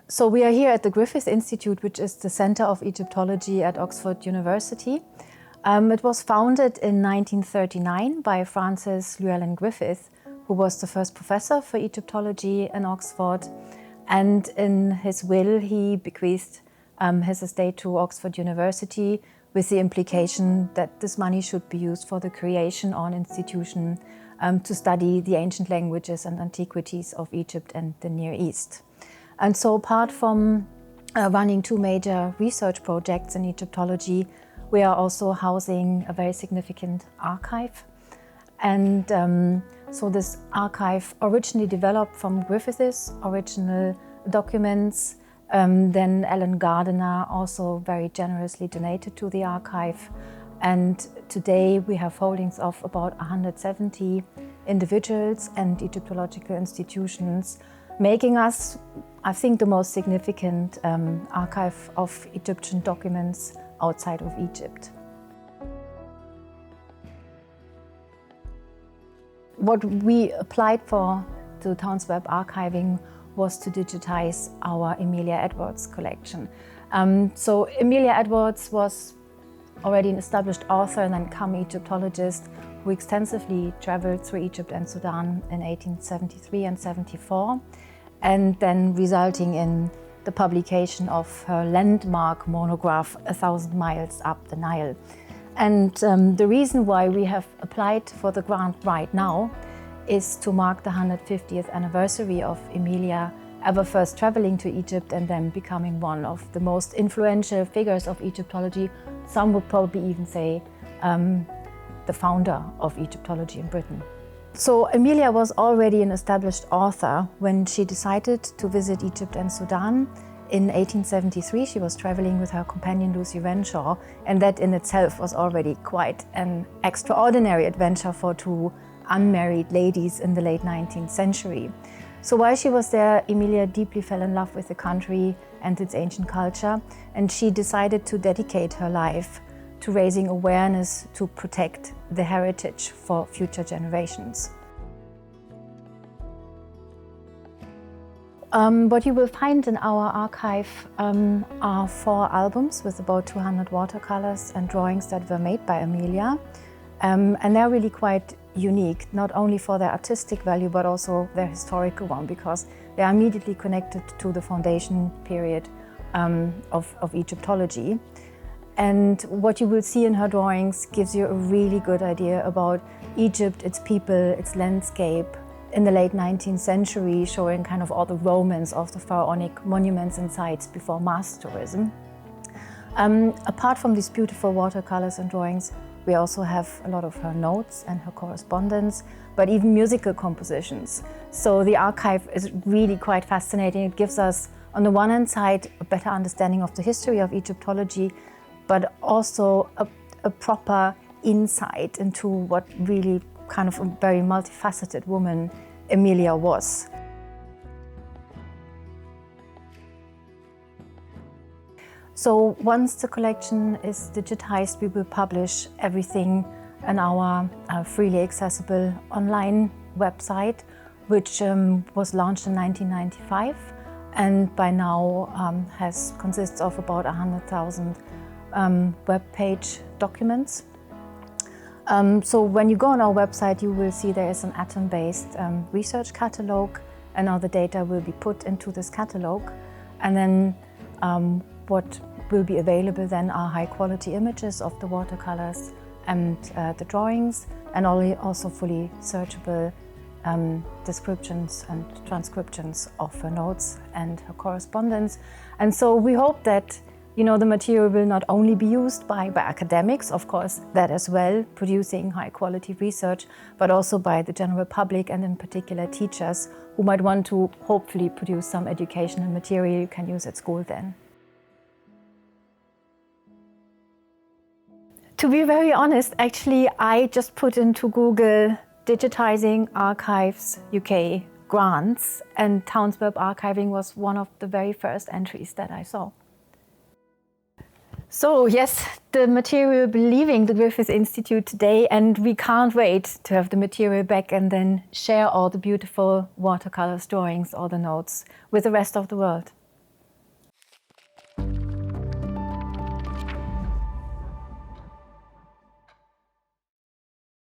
So we are here at the Griffiths Institute, which is the Center of Egyptology at Oxford University. It was founded in 1939 by Francis Llewellyn Griffith, who was the first professor for Egyptology in Oxford. And in his will, he bequeathed his estate to Oxford University with the implication that this money should be used for the creation of an institution to study the ancient languages and antiquities of Egypt and the Near East. And so apart from running two major research projects in Egyptology, we are also housing a very significant archive. And so this archive originally developed from Griffiths' original documents. Then Alan Gardiner also very generously donated to the archive. And today we have holdings of about 170 individuals and Egyptological institutions, making us, I think, the most significant archive of Egyptian documents outside of Egypt. What we applied for to Towns Web Archiving was to digitize our Emilia Edwards collection. So Emilia Edwards was already an established author and then come Egyptologist who extensively traveled through Egypt and Sudan in 1873 and 74, and then resulting in the publication of her landmark monograph, 1,000 Miles Up the Nile. And the reason why we have applied for the grant right now is to mark the 150th anniversary of Emilia ever first traveling to Egypt and then becoming one of the most influential figures of Egyptology. Some would probably even say the founder of Egyptology in Britain. So Emilia was already an established author when she decided to visit Egypt and Sudan. In 1873, she was traveling with her companion Lucy Renshaw, and that in itself was already quite an extraordinary adventure for two unmarried ladies in the late 19th century. So while she was there, Emilia deeply fell in love with the country and its ancient culture, and she decided to dedicate her life to raising awareness to protect the heritage for future generations. What you will find in our archive are 4 albums with about 200 watercolors and drawings that were made by Emilia. And they're really quite unique, not only for their artistic value, but also their historical one, because they are immediately connected to the foundation period of Egyptology. And what you will see in her drawings gives you a really good idea about Egypt, its people, its landscape, in the late 19th century, showing kind of all the romance of the pharaonic monuments and sites before mass tourism. Apart from these beautiful watercolors and drawings, we also have a lot of her notes and her correspondence, but even musical compositions. So the archive is really quite fascinating. It gives us, on the one hand side, a better understanding of the history of Egyptology, but also a proper insight into what really kind of a very multifaceted woman Emilia was. So once the collection is digitized, we will publish everything on our freely accessible online website, which was launched in 1995 and by now consists of about 100,000 web page documents. So when you go on our website, you will see there is an atom-based research catalog, and all the data will be put into this catalog. And then what will be available then are high-quality images of the watercolors and the drawings, and also fully searchable descriptions and transcriptions of her notes and her correspondence. And so we hope that the material will not only be used by academics, of course, that as well, producing high-quality research, but also by the general public and in particular teachers who might want to hopefully produce some educational material you can use at school then. To be very honest, actually, I just put into Google digitizing archives UK grants, and Towns Web Archiving was one of the very first entries that I saw. So yes, the material will be leaving the Griffiths Institute today, and we can't wait to have the material back and then share all the beautiful watercolors, drawings, all the notes with the rest of the world.